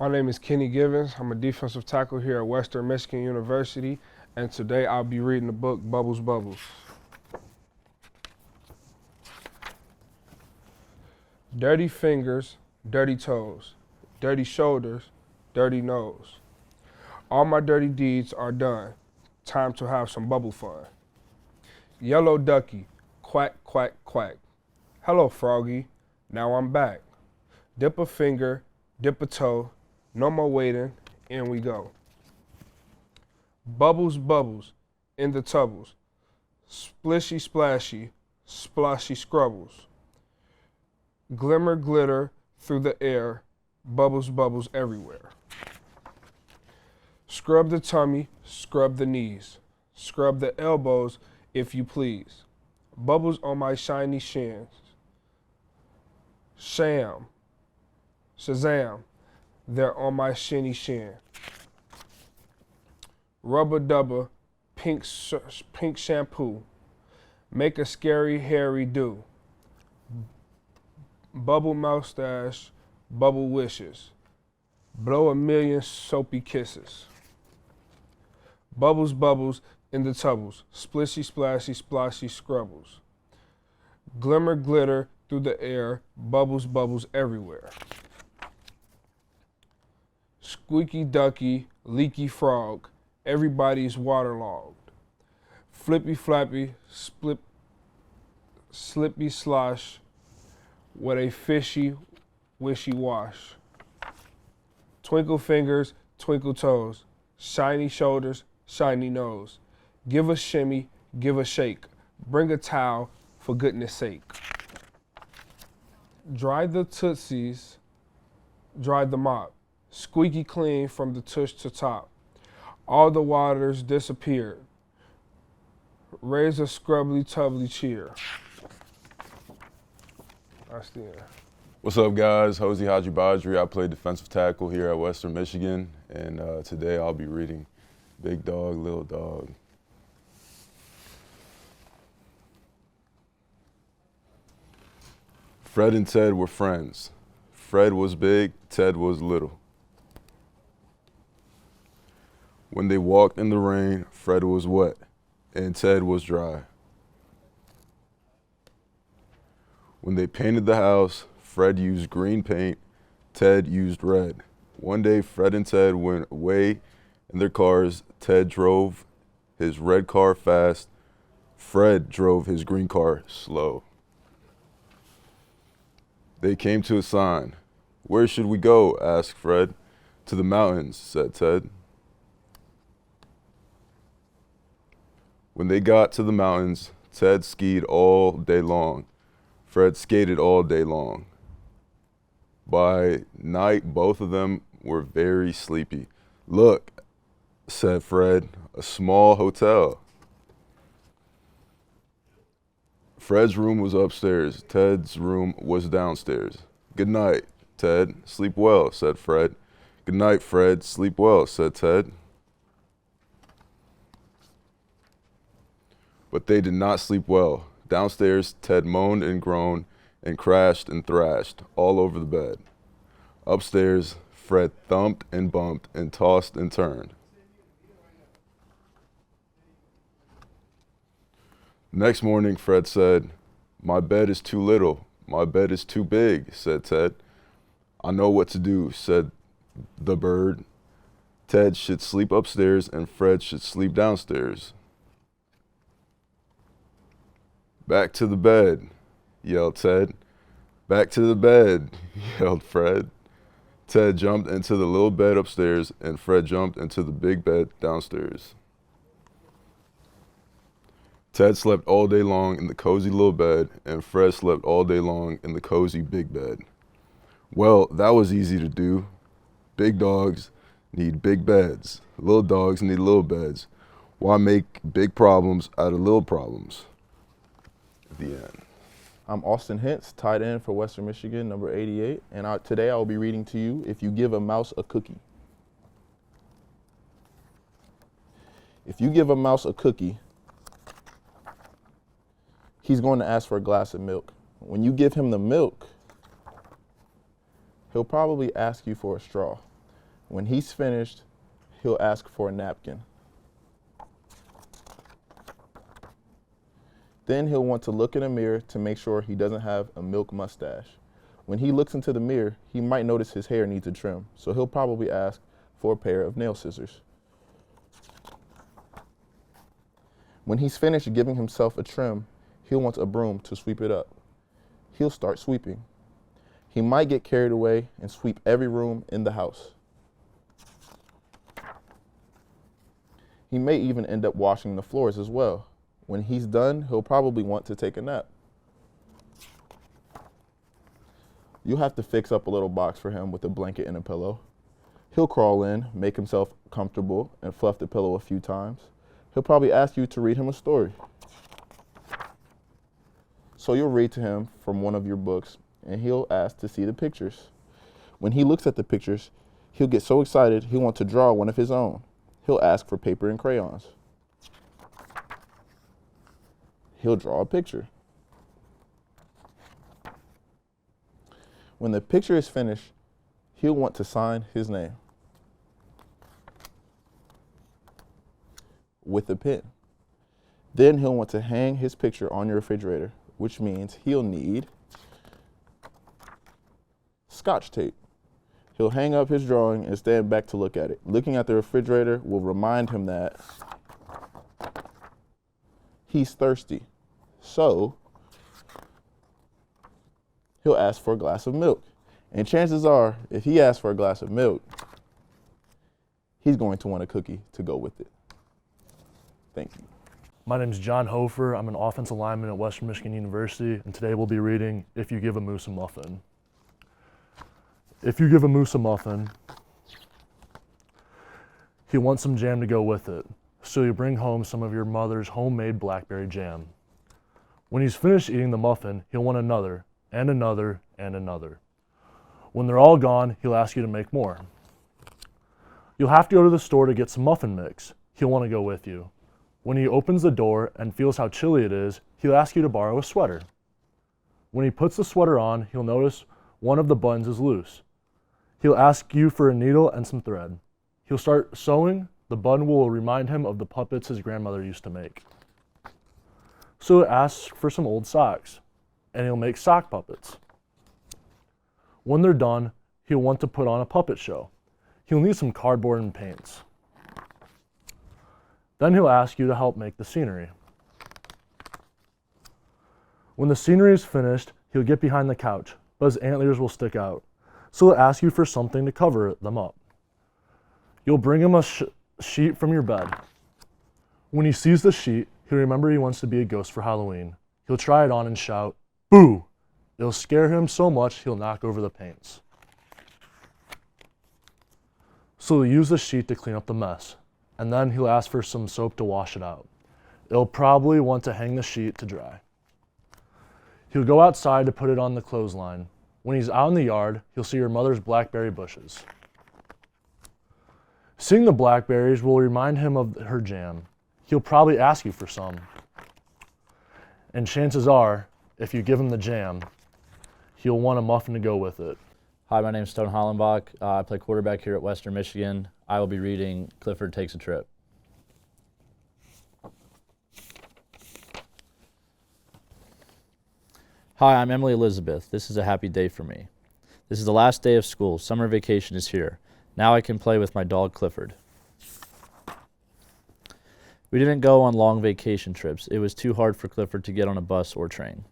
My name is Kenny Givens. I'm a defensive tackle here at Western Michigan University, and today I'll be reading the book Bubbles Bubbles. Dirty fingers, dirty toes, dirty shoulders, dirty nose. All my dirty deeds are done. Time to have some bubble fun. Yellow ducky, quack, quack, quack. Hello, froggy. Now I'm back. Dip a finger, dip a toe. No more waiting, in we go. Bubbles, bubbles, in the tubbles. Splishy, splashy, splashy scrubbles. Glimmer, glitter through the air. Bubbles, bubbles everywhere. Scrub the tummy, scrub the knees. Scrub the elbows, if you please. Bubbles on my shiny shins. Sham, Shazam. They're on my shinny shin. Rubber dubber, pink shampoo. Make a scary hairy do. Bubble mustache, bubble wishes. Blow a million soapy kisses. Bubbles, bubbles in the tubbles. Splishy, splashy, splashy scrubbles. Glimmer, glitter through the air. Bubbles, bubbles everywhere. Squeaky ducky, leaky frog, everybody's waterlogged. Flippy flappy, slippy slosh, with a fishy, wishy wash. Twinkle fingers, twinkle toes, shiny shoulders, shiny nose. Give a shimmy, give a shake, bring a towel, for goodness sake. Dry the tootsies, dry the mop. Squeaky clean from the tush to top. All the waters disappeared. Raise a scrubbly tubbly cheer. That's the end. What's up, guys? Hosey Haji Badri. I play defensive tackle here at Western Michigan, and today I'll be reading Big Dog, Little Dog. Fred and Ted were friends. Fred was big, Ted was little. When they walked in the rain, Fred was wet and Ted was dry. When they painted the house, Fred used green paint, Ted used red. One day, Fred and Ted went away in their cars. Ted drove his red car fast. Fred drove his green car slow. They came to a sign. "Where should we go?" asked Fred. "To the mountains," said Ted. When they got to the mountains, Ted skied all day long. Fred skated all day long. By night, both of them were very sleepy. "Look," said Fred, "a small hotel." Fred's room was upstairs. Ted's room was downstairs. "Good night, Ted. Sleep well," said Fred. "Good night, Fred. Sleep well," said Ted. But they did not sleep well. Downstairs, Ted moaned and groaned and crashed and thrashed all over the bed. Upstairs, Fred thumped and bumped and tossed and turned. Next morning, Fred said, "My bed is too little. My bed is too big," said Ted. "I know what to do," said the bird. "Ted should sleep upstairs and Fred should sleep downstairs." "Back to the bed," yelled Ted. "Back to the bed," yelled Fred. Ted jumped into the little bed upstairs and Fred jumped into the big bed downstairs. Ted slept all day long in the cozy little bed and Fred slept all day long in the cozy big bed. Well, that was easy to do. Big dogs need big beds. Little dogs need little beds. Why make big problems out of little problems? The end. I'm Austin Hintz, tight end for Western Michigan, number 88, and today I will be reading to you If You Give a Mouse a Cookie. If you give a mouse a cookie, he's going to ask for a glass of milk. When you give him the milk, he'll probably ask you for a straw. When he's finished, he'll ask for a napkin. Then he'll want to look in a mirror to make sure he doesn't have a milk mustache. When he looks into the mirror, he might notice his hair needs a trim, so he'll probably ask for a pair of nail scissors. When he's finished giving himself a trim, he'll want a broom to sweep it up. He'll start sweeping. He might get carried away and sweep every room in the house. He may even end up washing the floors as well. When he's done, he'll probably want to take a nap. You'll have to fix up a little box for him with a blanket and a pillow. He'll crawl in, make himself comfortable, and fluff the pillow a few times. He'll probably ask you to read him a story. So you'll read to him from one of your books, and he'll ask to see the pictures. When he looks at the pictures, he'll get so excited he'll want to draw one of his own. He'll ask for paper and crayons. He'll draw a picture. When the picture is finished, he'll want to sign his name with a pen. Then he'll want to hang his picture on your refrigerator, which means he'll need Scotch tape. He'll hang up his drawing and stand back to look at it. Looking at the refrigerator will remind him that he's thirsty. So he'll ask for a glass of milk. And chances are, if he asks for a glass of milk, he's going to want a cookie to go with it. Thank you. My name is John Hofer. I'm an offensive lineman at Western Michigan University, and today we'll be reading If You Give a Moose a Muffin. If you give a moose a muffin, he wants some jam to go with it, so you bring home some of your mother's homemade blackberry jam. When he's finished eating the muffin, he'll want another, and another, and another. When they're all gone, he'll ask you to make more. You'll have to go to the store to get some muffin mix. He'll want to go with you. When he opens the door and feels how chilly it is, he'll ask you to borrow a sweater. When he puts the sweater on, he'll notice one of the buttons is loose. He'll ask you for a needle and some thread. He'll start sewing. The button will remind him of the puppets his grandmother used to make. So he'll ask for some old socks, and he'll make sock puppets. When they're done, he'll want to put on a puppet show. He'll need some cardboard and paints. Then he'll ask you to help make the scenery. When the scenery is finished, he'll get behind the couch, but his antlers will stick out. So he'll ask you for something to cover them up. You'll bring him a sheet from your bed. When he sees the sheet, he'll remember he wants to be a ghost for Halloween. He'll try it on and shout, "Boo!" It'll scare him so much he'll knock over the paints. So he'll use the sheet to clean up the mess, and then he'll ask for some soap to wash it out. He'll probably want to hang the sheet to dry. He'll go outside to put it on the clothesline. When he's out in the yard, he'll see your mother's blackberry bushes. Seeing the blackberries will remind him of her jam. He'll probably ask you for some. And chances are, if you give him the jam, he'll want a muffin to go with it. Hi, my name is Stone Hollenbach. I play quarterback here at Western Michigan. I will be reading Clifford Takes a Trip. Hi, I'm Emily Elizabeth. This is a happy day for me. This is the last day of school. Summer vacation is here. Now I can play with my dog Clifford. We didn't go on long vacation trips. It was too hard for Clifford to get on a bus or train.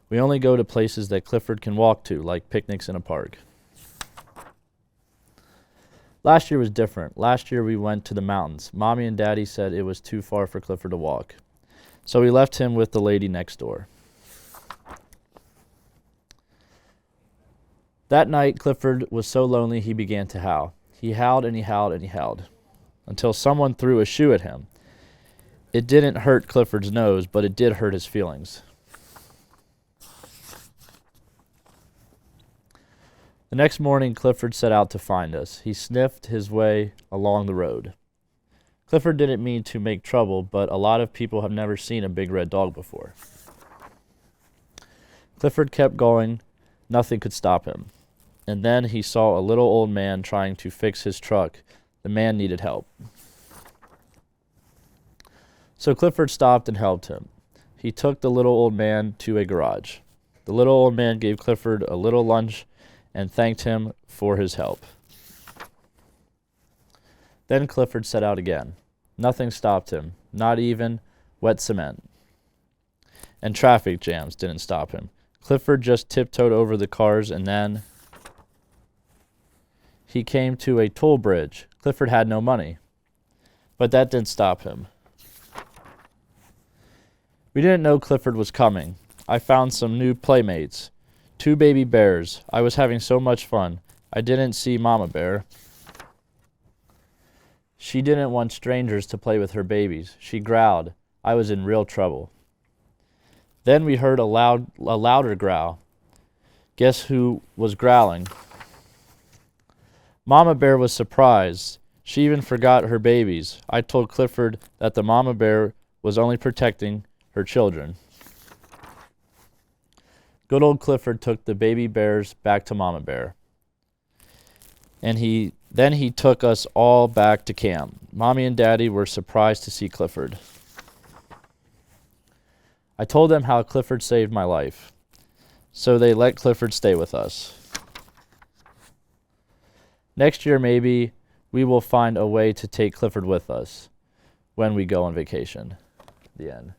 We only go to places that Clifford can walk to, like picnics in a park. Last year was different. Last year we went to the mountains. Mommy and Daddy said it was too far for Clifford to walk. So we left him with the lady next door. That night, Clifford was so lonely he began to howl. He howled and he howled and he howled, until someone threw a shoe at him. It didn't hurt Clifford's nose, but it did hurt his feelings. The next morning, Clifford set out to find us. He sniffed his way along the road. Clifford didn't mean to make trouble, but a lot of people have never seen a big red dog before. Clifford kept going. Nothing could stop him. and then he saw a little old man trying to fix his truck. The man needed help. So Clifford stopped and helped him. He took the little old man to a garage. The little old man gave Clifford a little lunch and thanked him for his help. Then Clifford set out again. Nothing stopped him, not even wet cement. And traffic jams didn't stop him. Clifford just tiptoed over the cars, and then he came to a toll bridge. Clifford had no money, but that didn't stop him. We didn't know Clifford was coming. I found some new playmates, 2 baby bears. I was having so much fun. I didn't see Mama Bear. She didn't want strangers to play with her babies. She growled. I was in real trouble. Then we heard a louder growl. Guess who was growling? Mama Bear was surprised. She even forgot her babies. I told Clifford that the Mama Bear was only protecting her children. Good old Clifford took the baby bears back to Mama Bear. And then he took us all back to camp. Mommy and Daddy were surprised to see Clifford. I told them how Clifford saved my life, so they let Clifford stay with us. Next year, maybe we will find a way to take Clifford with us when we go on vacation. The end.